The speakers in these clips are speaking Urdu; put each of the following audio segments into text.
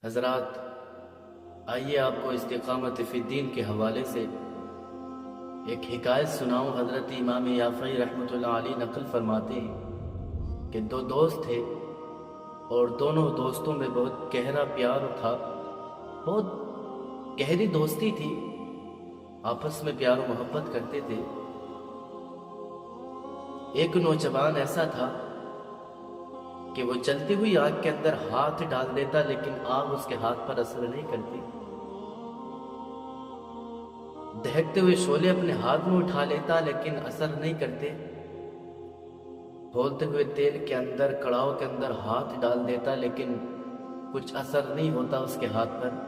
حضرات، آئیے آپ کو استقامت فی الدین کے حوالے سے ایک حکایت سناؤں۔ حضرت امام یافعی رحمۃ اللہ علیہ نقل فرماتے ہیں کہ دو دوست تھے اور دونوں دوستوں میں بہت گہرا پیار تھا، بہت گہری دوستی تھی، آپس میں پیار و محبت کرتے تھے۔ ایک نوجوان ایسا تھا کہ وہ چلتی ہوئی آگ کے اندر ہاتھ ڈال دیتا لیکن آگ اس کے ہاتھ پر اثر نہیں کرتی، دہکتے ہوئے شعلے اپنے ہاتھ میں اٹھا لیتا لیکن اثر نہیں کرتے، کھولتے ہوئے تیل کے اندر، کڑاہوں کے اندر ہاتھ ڈال دیتا لیکن کچھ اثر نہیں ہوتا اس کے ہاتھ پر۔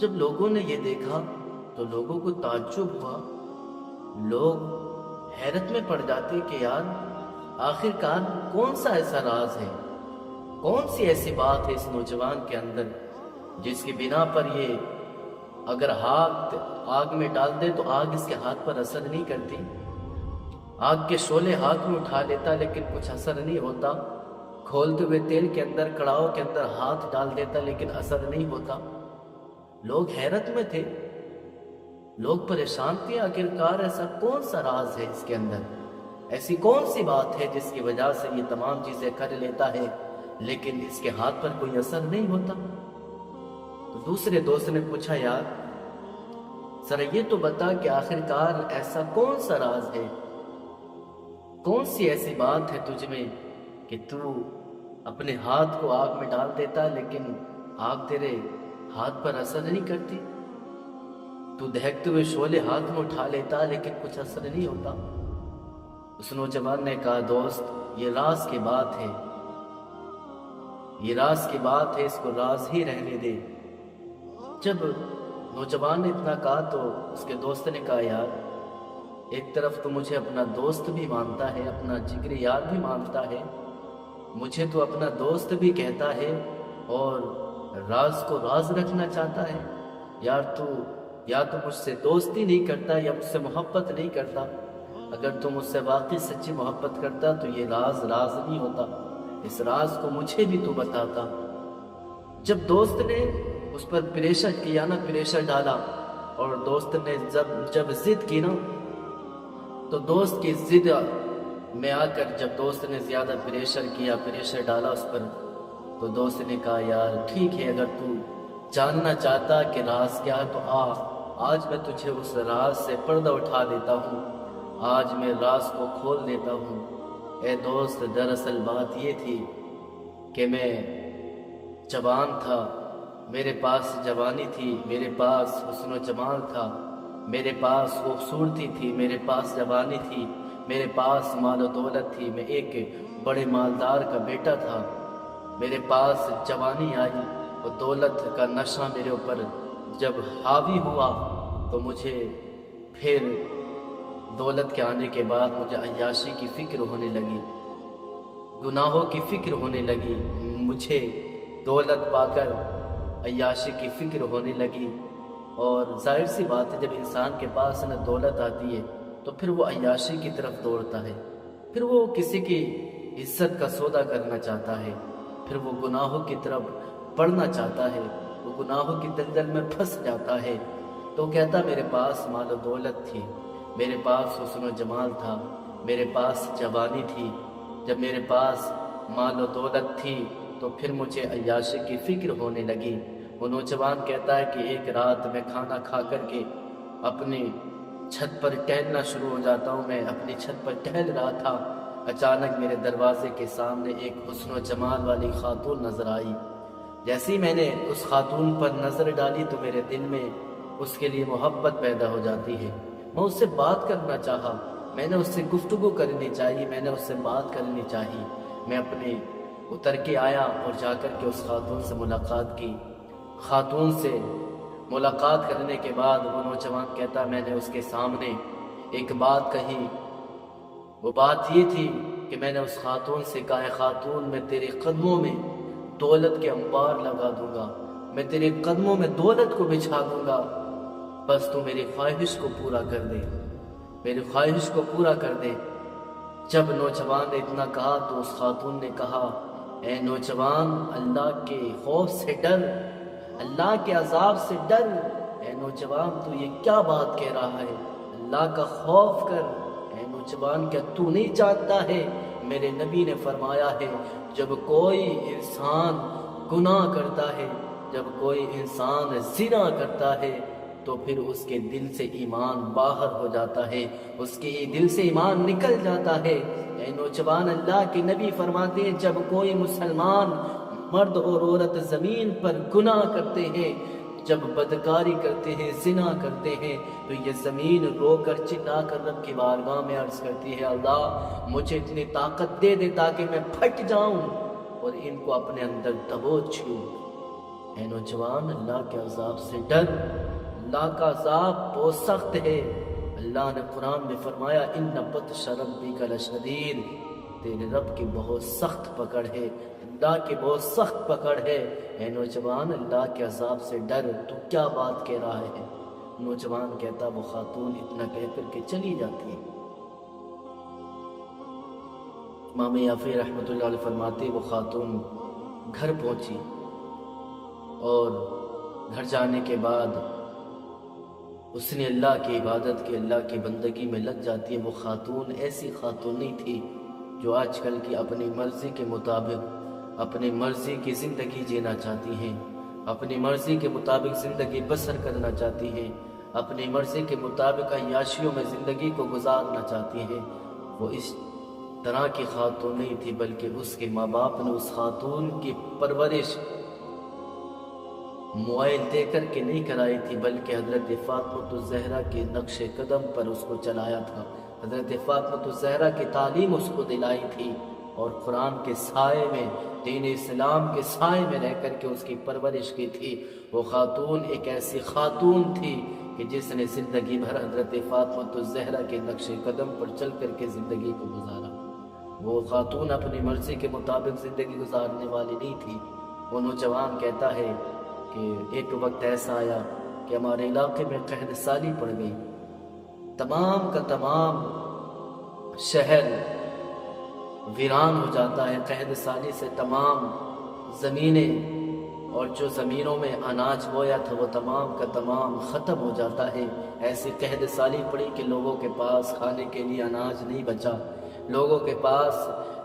جب لوگوں نے یہ دیکھا تو لوگوں کو تعجب ہوا، لوگ حیرت میں پڑ جاتے کہ یار آخر کار کون سا ایسا راز ہے، کون سی ایسی بات ہے اس نوجوان کے اندر جس کی بنا پر یہ اگر ہاتھ آگ میں ڈال دے تو آگ اس کے ہاتھ پر اثر نہیں کرتی، آگ کے شعلے ہاتھ میں اٹھا لیتا لیکن کچھ اثر نہیں ہوتا، کھولتے ہوئے تیل کے اندر، کڑاہوں کے اندر ہاتھ ڈال دیتا لیکن اثر نہیں ہوتا۔ لوگ حیرت میں تھے، لوگ پریشان تھے، آخرکار ایسا کون سا راز ہے اس کے اندر، ایسی کون سی بات ہے جس کی وجہ سے یہ تمام چیزیں کر لیتا ہے لیکن اس کے ہاتھ پر کوئی اثر نہیں ہوتا۔ تو دوسرے دوست نے پوچھا، یار ذرا یہ تو بتا کہ آخرکار ایسا کون سا راز ہے، کون سی ایسی بات ہے تجھ میں کہ تو اپنے ہاتھ کو آگ میں ڈال دیتا لیکن آگ تیرے ہاتھ پر اثر نہیں کرتی، تو دہکتے ہوئے شعلے ہاتھ میں اٹھا لیتا لیکن کچھ اثر نہیں ہوتا۔ اس نوجوان نے کہا، دوست یہ راز کی بات ہے، یہ راز کی بات ہے، اس کو راز ہی رہنے دے۔ جب نوجوان نے اتنا کہا تو اس کے دوست نے کہا، یار ایک طرف تو مجھے اپنا دوست بھی مانتا ہے، اپنا جگری یار بھی مانتا ہے، مجھے تو اپنا دوست بھی کہتا ہے اور راز کو راز رکھنا چاہتا ہے، یار تو یا تو مجھ سے دوستی نہیں کرتا یا مجھ سے محبت نہیں کرتا، اگر تو مجھ سے واقعی سچی محبت کرتا تو یہ راز راز نہیں ہوتا، اس راز کو مجھے بھی تو بتاتا۔ جب دوست نے اس پر پریشر کیا نا، پریشر ڈالا، اور دوست نے جب ضد کی نا تو دوست کی ضد میں آ کر جب دوست نے زیادہ پریشر کیا، پریشر ڈالا اس پر، تو دوست نے کہا، یار ٹھیک ہے، اگر تو جاننا چاہتا کہ راز کیا ہے تو آج میں تجھے اس راز سے پردہ اٹھا دیتا ہوں، آج میں راز کو کھول دیتا ہوں۔ اے دوست، دراصل بات یہ تھی کہ میں جوان تھا، میرے پاس جوانی تھی، میرے پاس حسن و جمال تھا، میرے پاس خوبصورتی تھی، میرے پاس جوانی تھی، میرے پاس مال و دولت تھی، میں ایک بڑے مالدار کا بیٹا تھا، میرے پاس جوانی آئی اور دولت کا نشہ میرے اوپر جب حاوی ہوا تو مجھے پھر دولت کے آنے کے بعد مجھے عیاشی کی فکر ہونے لگی، گناہوں کی فکر ہونے لگی، مجھے دولت پا کر عیاشی کی فکر ہونے لگی، اور ظاہر سی بات ہے جب انسان کے پاس نہ دولت آتی ہے تو پھر وہ عیاشی کی طرف دوڑتا ہے، پھر وہ کسی کی عزت کا سودا کرنا چاہتا ہے، پھر وہ گناہوں کی طرف بڑھنا چاہتا ہے، وہ گناہوں کی دلدل میں پھنس جاتا ہے۔ تو کہتا، میرے پاس مال و دولت تھی، میرے پاس حسن و جمال تھا، میرے پاس جوانی تھی، جب میرے پاس مال و دولت تھی تو پھر مجھے عیاشی کی فکر ہونے لگی۔ وہ نوجوان کہتا ہے کہ ایک رات میں کھانا کھا کر کے اپنی چھت پر ٹہلنا شروع ہو جاتا ہوں، میں اپنی چھت پر ٹہل رہا تھا، اچانک میرے دروازے کے سامنے ایک حسن و جمال والی خاتون نظر آئی۔ جیسے ہی میں نے اس خاتون پر نظر ڈالی تو میرے دل میں اس کے لیے محبت پیدا ہو جاتی ہے، میں اس سے بات کرنا چاہا، میں نے اس سے گفتگو کرنی چاہیے، میں نے اس سے بات کرنی چاہیے، میں اپنے اتر کے آیا اور جا کر کے اس خاتون سے ملاقات کی۔ خاتون سے ملاقات کرنے کے بعد وہ نوجوان کہتا، میں نے اس کے سامنے ایک بات کہی، وہ بات یہ تھی کہ میں نے اس خاتون سے کہا، خاتون میں تیرے قدموں میں دولت کے انبار لگا دوں گا، میں تیرے قدموں میں دولت کو بچھا دوں گا، بس تو میری خواہش کو پورا کر دے، میری خواہش کو پورا کر دے۔ جب نوجوان نے اتنا کہا تو اس خاتون نے کہا، اے نوجوان اللہ کے خوف سے ڈر، اللہ کے عذاب سے ڈر۔ اے نوجوان تو یہ کیا بات کہہ رہا ہے؟ اللہ کا خوف کر۔ اے نوجوان کیا تو نہیں جانتا ہے میرے نبی نے فرمایا ہے جب کوئی انسان گناہ کرتا ہے، جب کوئی انسان زنا کرتا ہے تو پھر اس کے دل سے ایمان باہر ہو جاتا ہے، اس کے دل سے ایمان نکل جاتا ہے۔ اے نوجوان اللہ کے نبی فرماتے ہیں جب کوئی مسلمان مرد اور عورت زمین پر گناہ کرتے ہیں، جب بدکاری کرتے ہیں، زنا کرتے ہیں، تو یہ زمین رو کر چلا کر رب کی بارگاہ میں عرض کرتی ہے اللہ مجھے اتنی طاقت دے دے تاکہ میں پھٹ جاؤں اور ان کو اپنے اندر دبوچ لوں۔ اے نوجوان اللہ کے عذاب سے ڈر، اللہ کا عذاب بہت سخت ہے۔ اللہ نے قرآن میں فرمایا ان بطش ربک لشدید، تیرے رب کی بہت سخت پکڑ ہے، اللہ کی بہت سخت پکڑ ہے۔ اے نوجوان اللہ کے عذاب سے ڈر، تو کیا بات کہہ رہا ہے؟ نوجوان کہتا وہ خاتون اتنا کہہ کر کے چلی جاتی ہے۔ امام یافعی رحمۃ اللہ علیہ فرماتے وہ خاتون گھر پہنچی اور گھر جانے کے بعد اس نے اللہ کی عبادت کی، اللہ کی بندگی میں لگ جاتی ہے۔ وہ خاتون ایسی خاتون نہیں تھی جو آج کل کی اپنی مرضی کے مطابق اپنی مرضی کی زندگی جینا چاہتی ہیں، اپنی مرضی کے مطابق زندگی بسر کرنا چاہتی ہیں، اپنی مرضی کے مطابق عیاشیوں میں زندگی کو گزارنا چاہتی ہیں۔ وہ اس طرح کی خاتون نہیں تھی، بلکہ اس کے ماں باپ نے اس خاتون کی پرورش موبائل دے کر کے نہیں کرائی تھی، بلکہ حضرت فاطمہ الزہرا کے نقش قدم پر اس کو چلایا تھا، حضرت فاطمہ الزہرا کی تعلیم اس کو دلائی تھی، اور قرآن کے سائے میں، دین اسلام کے سائے میں رہ کر کے اس کی پرورش کی تھی۔ وہ خاتون ایک ایسی خاتون تھی کہ جس نے زندگی بھر حضرت فاطمہ الزہرا کے نقش قدم پر چل کر کے زندگی کو گزارا۔ وہ خاتون اپنی مرضی کے مطابق زندگی گزارنے والی نہیں تھی۔ وہ نوجوان کہتا ہے کہ ایک وقت ایسا آیا کہ ہمارے علاقے میں قحط سالی پڑ گئی، تمام کا تمام شہر ویران ہو جاتا ہے، قحط سالی سے تمام زمینیں اور جو زمینوں میں اناج بویا تھا وہ تمام کا تمام ختم ہو جاتا ہے۔ ایسی قحط سالی پڑی کہ لوگوں کے پاس کھانے کے لیے اناج نہیں بچا، لوگوں کے پاس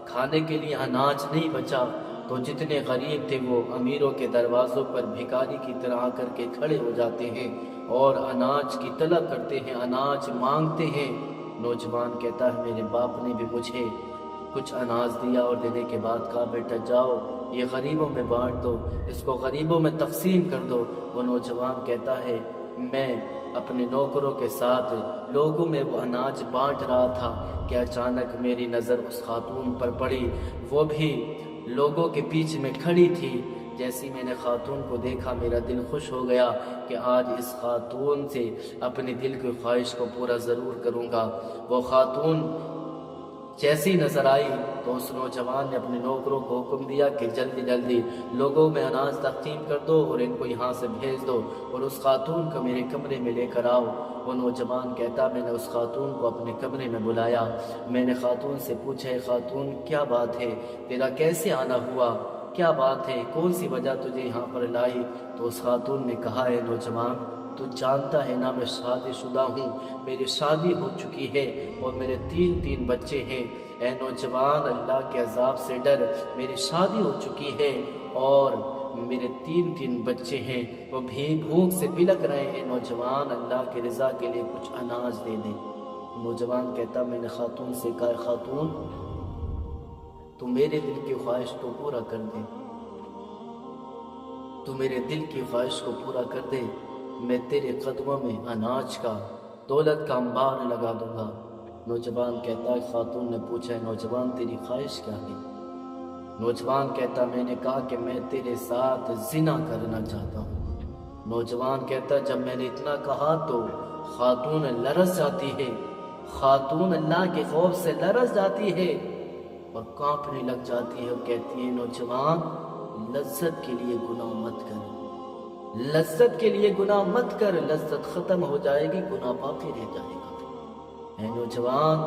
کھانے کے لیے اناج نہیں بچا، تو جتنے غریب تھے وہ امیروں کے دروازوں پر بھکاری کی طرح آ کر کے کھڑے ہو جاتے ہیں اور اناج کی طلب کرتے ہیں، اناج مانگتے ہیں۔ نوجوان کہتا ہے میرے باپ نے بھی مجھے کچھ اناج دیا اور دینے کے بعد کہا بیٹا جاؤ یہ غریبوں میں بانٹ دو، اس کو غریبوں میں تقسیم کر دو۔ وہ نوجوان کہتا ہے میں اپنے نوکروں کے ساتھ لوگوں میں وہ اناج بانٹ رہا تھا کہ اچانک میری نظر اس خاتون پر پڑی، وہ بھی لوگوں کے پیچھے میں کھڑی تھی۔ جیسی میں نے خاتون کو دیکھا میرا دل خوش ہو گیا کہ آج اس خاتون سے اپنے دل کی خواہش کو پورا ضرور کروں گا۔ وہ خاتون جیسی نظر آئی تو اس نوجوان نے اپنے نوکروں کو حکم دیا کہ جلدی جلدی لوگوں میں اناج تقسیم کر دو اور ان کو یہاں سے بھیج دو اور اس خاتون کو میرے کمرے میں لے کر آؤ۔ وہ نوجوان کہتا میں نے اس خاتون کو اپنے کمرے میں بلایا، میں نے خاتون سے پوچھا خاتون کیا بات ہے، تیرا کیسے آنا ہوا، کیا بات ہے، کون سی وجہ تجھے یہاں پر لائی؟ تو اس خاتون نے کہا ہے نوجوان تو جانتا ہے نا میں شادی شدہ ہوں، میری شادی ہو چکی ہے اور میرے تین بچے ہیں۔ اے نوجوان اللہ کے عذاب سے ڈر، میری شادی ہو چکی ہے اور میرے تین بچے ہیں، وہ بھوک سے بلک رہے ہیں، نوجوان اللہ کی رضا کے لیے کچھ اناج دے دیں۔ نوجوان کہتا میں نے خاتون سے کہا خاتون تو میرے دل کی خواہش کو پورا کر دے، تو میرے دل کی خواہش کو پورا کر دے، میں تیرے قدموں میں اناج کا دولت کا انبار لگا دوں گا۔ نوجوان کہتا ہے خاتون نے پوچھا نوجوان تیری خواہش کیا ہے؟ نوجوان کہتا میں نے کہا کہ میں تیرے ساتھ زنا کرنا چاہتا ہوں۔ نوجوان کہتا جب میں نے اتنا کہا تو خاتون لرز جاتی ہے، خاتون اللہ کے خوف سے لرز جاتی ہے اور کانپنے لگ جاتی ہے اور کہتی ہے نوجوان لذت کے لیے گناہ مت کر، لذت کے لیے گناہ مت کر، لذت ختم ہو جائے گی گناہ باقی رہ جائے گا۔ اے نوجوان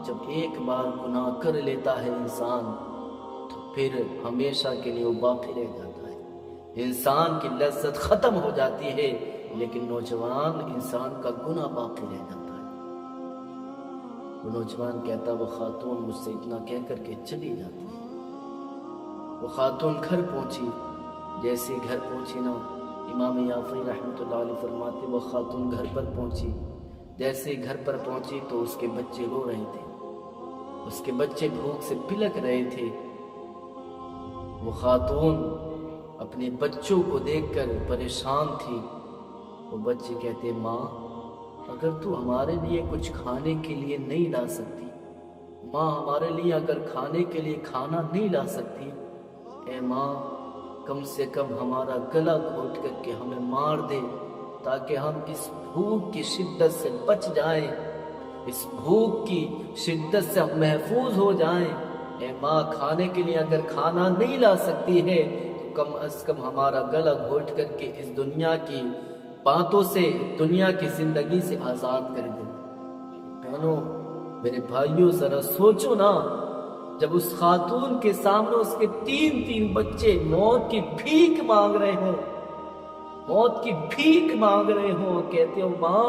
جب ایک بار گناہ کر لیتا ہے انسان تو پھر ہمیشہ کے لیے وہ باقی رہ جاتا ہے۔ انسان کی لذت ختم ہو جاتی ہے لیکن نوجوان انسان کا گناہ باقی رہ جاتا ہے۔ وہ نوجوان کہتا وہ خاتون مجھ سے اتنا کہہ کر کے چلی جاتی ہے۔ وہ خاتون گھر پہنچی، جیسے گھر پہنچی نا، امام یافعی رحمۃ اللہ علیہ فرماتے وہ خاتون گھر پر پہنچی، جیسے گھر پر پہنچی تو اس کے بچے رو رہے تھے، اس کے بچے بھوک سے بلک رہے تھے۔ وہ خاتون اپنے بچوں کو دیکھ کر پریشان تھی۔ وہ بچے کہتے ماں اگر تو ہمارے لیے کچھ کھانے کے لیے نہیں لا سکتی، ماں ہمارے لیے اگر کھانے کے لیے کھانا نہیں لا سکتی، اے ماں کم سے کم ہمارا گلا گھونٹ کر کے ہمیں مار دے تاکہ ہم اس بھوک کی شدت سے بچ جائیں، اس بھوک کی شدت سے ہم محفوظ ہو جائیں۔ اے ماں کھانے کے لیے اگر کھانا نہیں لا سکتی ہے تو کم از کم ہمارا گلا گھونٹ کر کے اس دنیا کی باتوں سے، دنیا کی زندگی سے آزاد کر دے۔ بہنوں میرے بھائیوں ذرا سوچو نا، جب اس خاتون کے سامنے اس کے تین بچے موت کی بھیک مانگ رہے ہوں، موت کی بھیک مانگ رہے ہوں، کہتے ہو ماں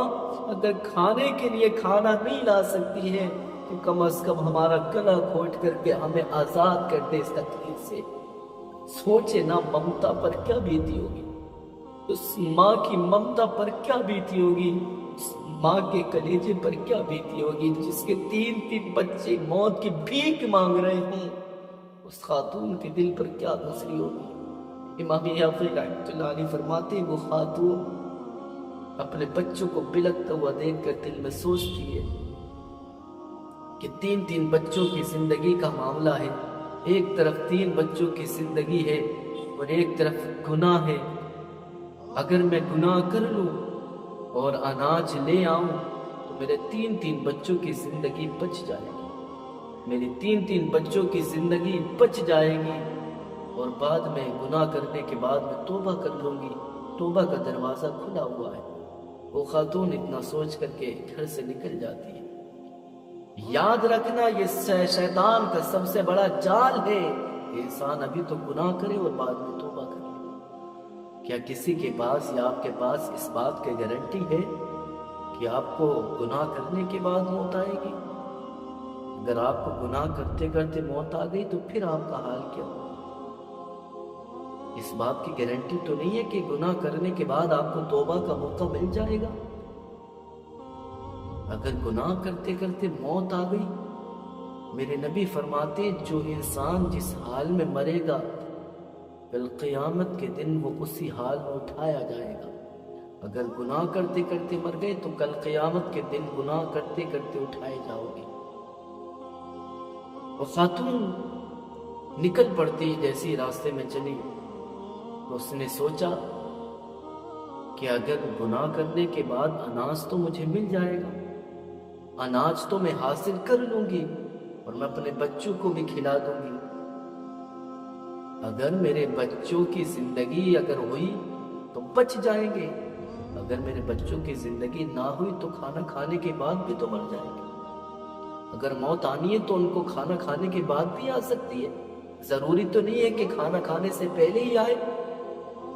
اگر کھانے کے لیے کھانا نہیں لا سکتی ہے تو کم از کم ہمارا گلا گھونٹ کر کے ہمیں آزاد کر دے اس تکلیف سے۔ سوچے نا ممتا پر کیا بیتی ہوگی، اس ماں کی ممتا پر کیا بیتی ہوگی، اس ماں کے کلیجے پر کیا بیتی ہوگی جس کے تین بچے موت کی بھیک مانگ رہے ہوں، اس خاتون کے دل پر کیا گزری ہوگی۔ امام یافعی رحمۃ اللہ علیہ فرماتے وہ خاتون اپنے بچوں کو بلکتا ہوا دیکھ کر دل میں سوچتی ہے کہ تین بچوں کی زندگی کا معاملہ ہے، ایک طرف 3 بچوں کی زندگی ہے اور ایک طرف گناہ ہے۔ اگر میں گناہ کر لوں اور اناج لے آؤں تو میرے 3 بچوں کی زندگی بچ جائے گی، میری 3 بچوں کی زندگی بچ جائے گی، اور بعد میں گناہ کرنے کے بعد میں توبہ کر لوں گی، توبہ کا دروازہ کھلا ہوا ہے۔ وہ خاتون اتنا سوچ کر کے گھر سے نکل جاتی ہے۔ یاد رکھنا یہ شیطان کا سب سے بڑا جال ہے، انسان ابھی تو گناہ کرے اور بعد میں توبہ کرے۔ کیا کسی کے پاس یا آپ کے پاس اس بات کی گارنٹی ہے کہ آپ کو گناہ کرنے کے بعد موت آئے گی؟ اگر آپ کو گناہ کرتے کرتے موت آ گئی تو پھر آپ کا حال کیا ہوگا؟ اس بات کی گارنٹی تو نہیں ہے کہ گناہ کرنے کے بعد آپ کو توبہ کا موقع مل جائے گا۔ اگر گناہ کرتے کرتے موت آ گئی، میرے نبی فرماتے جو انسان جس حال میں مرے گا کل قیامت کے دن وہ اسی حال میں اٹھایا جائے گا۔ اگر گناہ کرتے کرتے مر گئے تو کل قیامت کے دن گناہ کرتے کرتے اٹھائے جاؤ گے۔ وہ خاتون نکل پڑتی، جیسی راستے میں چلی تو اس نے سوچا کہ اگر گناہ کرنے کے بعد اناج تو مجھے مل جائے گا، اناج تو میں حاصل کر لوں گی اور میں اپنے بچوں کو بھی کھلا دوں گی۔ اگر میرے بچوں کی زندگی اگر ہوئی تو بچ جائیں گے، اگر میرے بچوں کی زندگی نہ ہوئی تو کھانا کھانے کے بعد بھی تو مر جائیں گے۔ اگر موت آنی ہے تو ان کو کھانا کھانے کے بعد بھی آ سکتی ہے، ضروری تو نہیں ہے کہ کھانا کھانے سے پہلے ہی آئے۔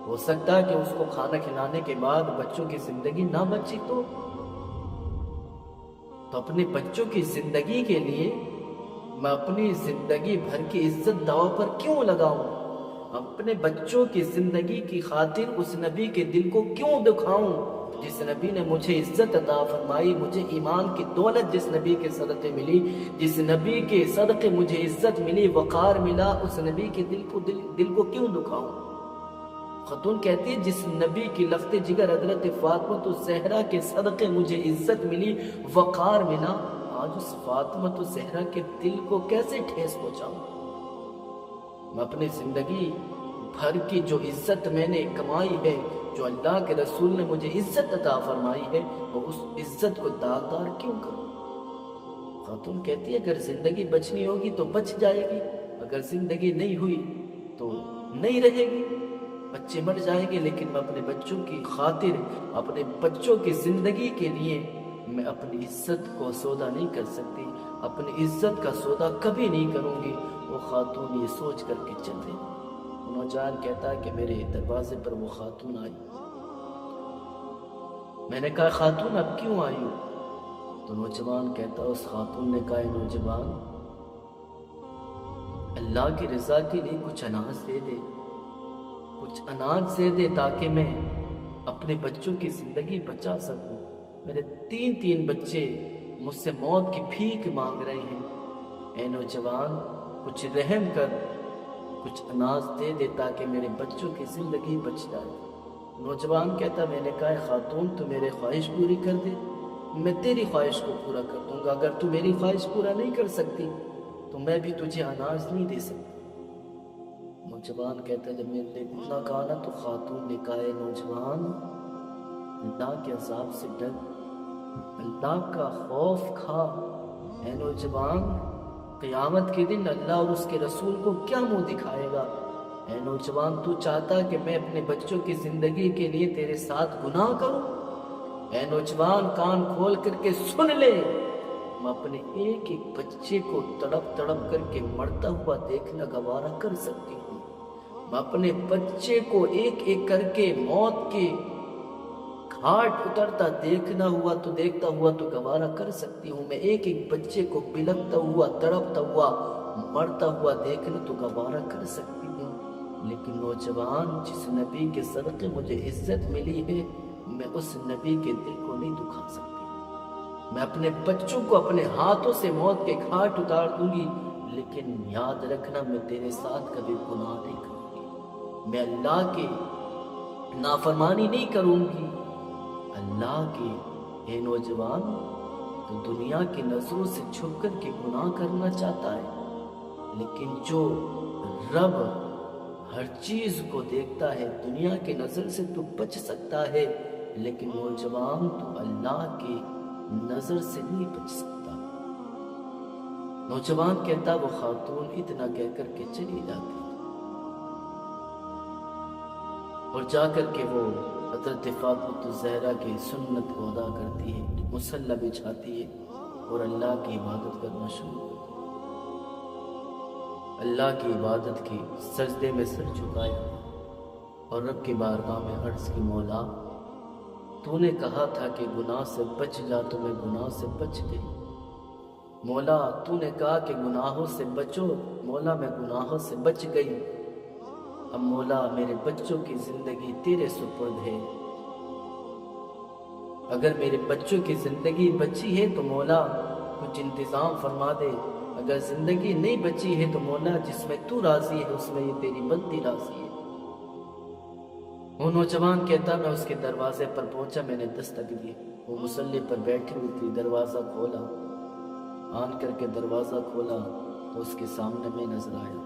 ہو سکتا ہے کہ اس کو کھانا کھلانے کے بعد بچوں کی زندگی نہ بچی تو اپنے بچوں کی زندگی کے لیے میں اپنی زندگی بھر کی عزت داؤ پر کیوں لگاؤں؟ اپنے بچوں کی زندگی کی خاطر اس نبی کے دل کو کیوں دکھاؤں جس نبی نے مجھے عزت عطا فرمائی، مجھے ایمان کی دولت جس نبی کے صدقے ملی، جس نبی کے صدقے مجھے عزت ملی، وقار ملا، اس نبی کے دل کو کیوں دکھاؤں؟ خاتون کہتی ہے جس نبی کی لخت جگر حضرت فاطمہ الزہرا کے صدقے مجھے عزت ملی، وقار ملا، آج اس فاطمہ الزہرا کے دل کو کیسے ٹھیس پہنچاؤں؟ میں اپنی زندگی بھر کی جو عزت میں نے کمائی ہے، جو اللہ کے رسول نے مجھے عزت عطا فرمائی ہے، وہ اس عزت کو داغدار کیوں کروں؟ خاتون کہتی ہے اگر زندگی بچنی ہوگی تو بچ جائے گی، اگر زندگی نہیں ہوئی تو نہیں رہے گی، بچے مر جائیں گے، لیکن میں اپنے بچوں کی خاطر، اپنے بچوں کی زندگی کے لیے میں اپنی عزت کو سودا نہیں کر سکتی، اپنی عزت کا سودا کبھی نہیں کروں گی۔ وہ خاتون یہ سوچ کر کے چل دی۔ نوجوان کہتا ہے کہ میرے دروازے پر وہ خاتون آئی۔ میں نے کہا خاتون اب کیوں آئی ہو؟ تو نوجوان کہتا اس خاتون نے کہا نوجوان اللہ کی رضا کے لیے کچھ اناج دے دے، کچھ اناج دے دے تاکہ میں اپنے بچوں کی زندگی بچا سکوں۔ میرے تین بچے مجھ سے موت کی بھیک مانگ رہے ہیں، اے نوجوان کچھ رحم کر، کچھ اناج دے دے تاکہ میرے بچوں کی زندگی بچ جائے۔ نوجوان کہتا میں نے کہا خاتون تو میرے خواہش پوری کر دے، میں تیری خواہش کو پورا کر دوں گا، اگر تو میری خواہش پورا نہیں کر سکتی تو میں بھی تجھے اناج نہیں دے سکتا۔ نوجوان کہتا جب میں نے اتنا کہا نا تو خاتون نے کہا نوجوان اللہ کے عذاب سے ڈر، اللہ کا خوف کھا۔ اے نوجوان قیامت کے دن اللہ اور اس کے رسول کو کیا منہ دکھائے گا؟ اے نوجوان تو چاہتا کہ میں اپنے بچوں کی زندگی کے لیے تیرے ساتھ گناہ کروں؟ اے نوجوان کان کھول کر کے سن لے، میں اپنے ایک بچے کو تڑپ کر کے مرتا ہوا دیکھنا گوارا کر سکتی ہوں، میں اپنے بچے کو ایک کر کے موت کے گھاٹ اترتا دیکھتا ہوا تو گوارا کر سکتی ہوں، میں ایک بچے کو بلکتا ہوا تڑپتا ہوا مرتا ہوا دیکھنا تو گوارا کر سکتی ہوں، لیکن نوجوان جس نبی کے صدقے مجھے عزت ملی ہے میں اس نبی کے دل کو نہیں دکھا سکتی۔ میں اپنے بچوں کو اپنے ہاتھوں سے موت کے گھاٹ اتار دوں گی، لیکن یاد رکھنا میں تیرے ساتھ کبھی گناہ نہیں کروں گی، میں اللہ کی نافرمانی نہیں کروں گی۔ اللہ کے اے نوجوان تو دنیا کی نظروں سے چھپ کر کے گناہ کرنا چاہتا ہے، لیکن جو رب ہر چیز کو دیکھتا ہے دنیا کی نظر سے تو بچ سکتا ہے، لیکن نوجوان تو اللہ کی نظر سے نہیں بچ سکتا۔ نوجوان کہتا وہ خاتون اتنا کہہ کر کے چلی جاتی اور جا کر کے وہ حضرت فاطمہ الزہرا کی سنت کو ادا کرتی ہے، مصلی بچھاتی ہے اور اللہ کی عبادت کرنا شروع کرتی ہے۔ اللہ کی عبادت کی سجدے میں سر جھکایا اور رب کی بارگاہ میں عرض کی مولا تو نے کہا تھا کہ گناہ سے بچ جا تو میں گناہ سے بچ گئی، مولا تو نے کہا کہ گناہوں سے بچو، مولا میں گناہوں سے بچ گئی، اب مولا میرے بچوں کی زندگی تیرے سپرد ہے، اگر میرے بچوں کی زندگی بچی ہے تو مولا کچھ انتظام فرما دے، اگر زندگی نہیں بچی ہے تو مولا جس میں تو راضی ہے اس میں یہ تیری بندی راضی ہے۔ وہ نوجوان کہتا میں اس کے دروازے پر پہنچا، میں نے دستک دی، وہ مصلی پر بیٹھی ہوئی تھی، دروازہ کھولا، آن کر کے دروازہ کھولا تو اس کے سامنے میں نظر آیا۔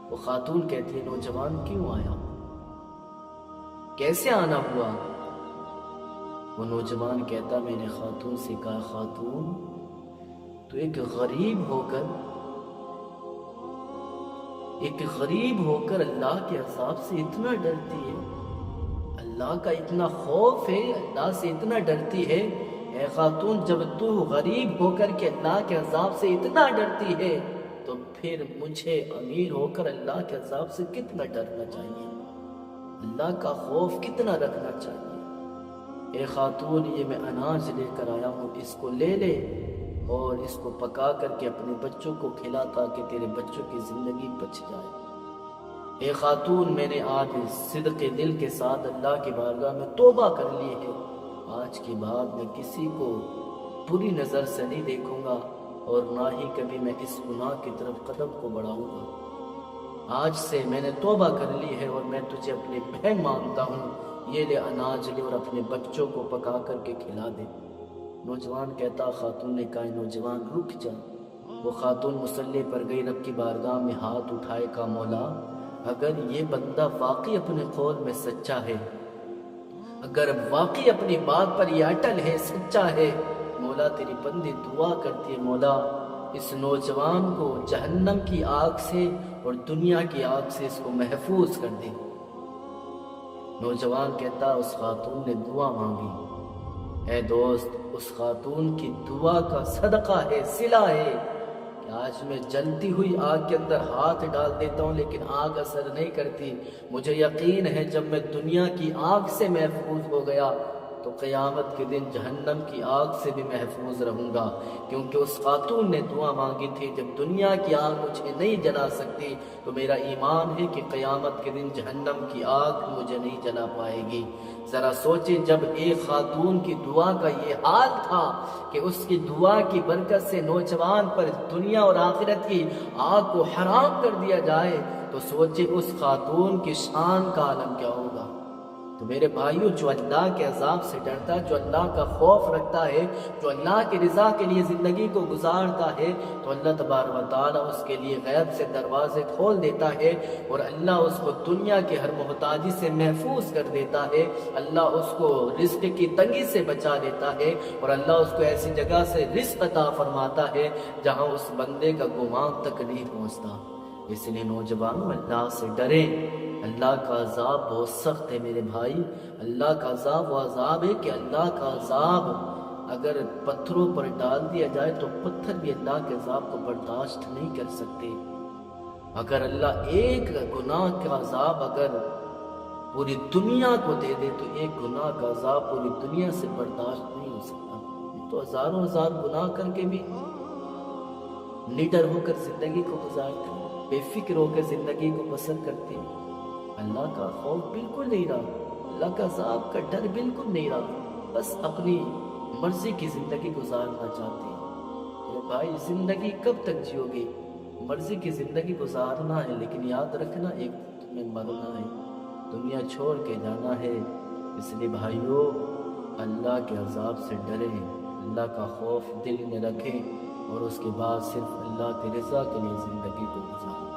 وہ خاتون کہتی ہے نوجوان کیوں آیا، کیسے آنا ہوا؟ وہ نوجوان کہتا میں نے خاتون سے کہا خاتون تو ایک غریب ہو کر اللہ کے عذاب سے اتنا ڈرتی ہے، اللہ کا اتنا خوف ہے، اللہ سے اتنا ڈرتی ہے۔ اے خاتون جب تو غریب ہو کر کے اللہ کے عذاب سے اتنا ڈرتی ہے تو پھر مجھے امیر ہو کر اللہ کے عذاب سے کتنا ڈرنا چاہیے، اللہ کا خوف کتنا رکھنا چاہیے۔ اے خاتون یہ میں اناج لے کر آیا ہوں، اس کو لے لے اور اس کو پکا کر کے اپنے بچوں کو کھلا تاکہ تیرے بچوں کی زندگی بچ جائے۔ اے خاتون میں نے آج صدق دل کے ساتھ اللہ کی بارگاہ میں توبہ کر لی ہے، آج کے بعد میں کسی کو بری نظر سے نہیں دیکھوں گا اور نہ ہی کبھی میں اس گناہ کی طرف قدم کو بڑھاؤں گا، آج سے میں نے توبہ کر لی ہے اور میں تجھے اپنی بہن مانتا ہوں، یہ لے اناج لے اور اپنے بچوں کو پکا کر کے کھلا دے۔ نوجوان کہتا خاتون نے کہا نوجوان رک جا۔ وہ خاتون مصلی پر گئی، رب کی بارگاہ میں ہاتھ اٹھائے، کہا مولا اگر یہ بندہ واقعی اپنے قول میں سچا ہے، اگر واقعی اپنی بات پر یہ اٹل ہے، سچا ہے، مولا تیری بندی دعا کرتی ہے مولا اس نوجوان کو جہنم کی آگ سے اور دنیا کی آگ سے اس کو محفوظ کر دے۔ نوجوان کہتا اس خاتون نے دعا مانگی، اے دوست اس خاتون کی دعا کا صدقہ ہے، صلہ ہے کہ آج میں جلتی ہوئی آگ کے اندر ہاتھ ڈال دیتا ہوں لیکن آگ اثر نہیں کرتی. مجھے یقین ہے جب میں دنیا کی آگ سے محفوظ ہو گیا تو قیامت کے دن جہنم کی آگ سے بھی محفوظ رہوں گا، کیونکہ اس خاتون نے دعا مانگی تھی جب دنیا کی آگ مجھے نہیں جلا سکتی تو میرا ایمان ہے کہ قیامت کے دن جہنم کی آگ مجھے نہیں جلا پائے گی. ذرا سوچیں جب ایک خاتون کی دعا کا یہ حال تھا کہ اس کی دعا کی برکت سے نوجوان پر دنیا اور آخرت کی آگ کو حرام کر دیا جائے تو سوچیں اس خاتون کی شان کا عالم کیا ہوگا. تو میرے بھائیوں، جو اللہ کے عذاب سے ڈرتا ہے، جو اللہ کا خوف رکھتا ہے، جو اللہ کی رضا کے لیے زندگی کو گزارتا ہے تو اللہ تبارک و تعالیٰ اس کے لیے غیب سے دروازے کھول دیتا ہے اور اللہ اس کو دنیا کے ہر محتاجی سے محفوظ کر دیتا ہے. اللہ اس کو رزق کی تنگی سے بچا دیتا ہے اور اللہ اس کو ایسی جگہ سے رزق عطا فرماتا ہے جہاں اس بندے کا گمان تک نہیں پہنچتا. اس لیے نوجوانوں، اللہ سے ڈریں. اللہ کا عذاب بہت سخت ہے میرے بھائی. اللہ کا عذاب وہ عذاب ہے کہ اللہ کا عذاب اگر پتھروں پر ڈال دیا جائے تو پتھر بھی اللہ کے عذاب کو برداشت نہیں کر سکتے. اگر اللہ ایک گناہ کا عذاب اگر پوری دنیا کو دے دے تو ایک گناہ کا عذاب پوری دنیا سے برداشت نہیں ہو سکتا. تو ہزاروں ہزار گناہ کر کے بھی نڈر ہو کر زندگی کو گزارتے ہیں، بے فکر ہو کر زندگی کو بسر کرتے ہیں. اللہ کا خوف بالکل نہیں رہا، اللہ کا عذاب کا ڈر بالکل نہیں رہا، بس اپنی مرضی کی زندگی گزارنا چاہتے ہیں. میرے بھائی، زندگی کب تک جیو گے؟ مرضی کی زندگی گزارنا ہے لیکن یاد رکھنا ایک تمہیں مرنا ہے، دنیا چھوڑ کے جانا ہے. اس لیے بھائیوں، اللہ کے عذاب سے ڈریں، اللہ کا خوف دل میں رکھیں اور اس کے بعد صرف اللہ کی رضا کے لیے زندگی کو گزاریں.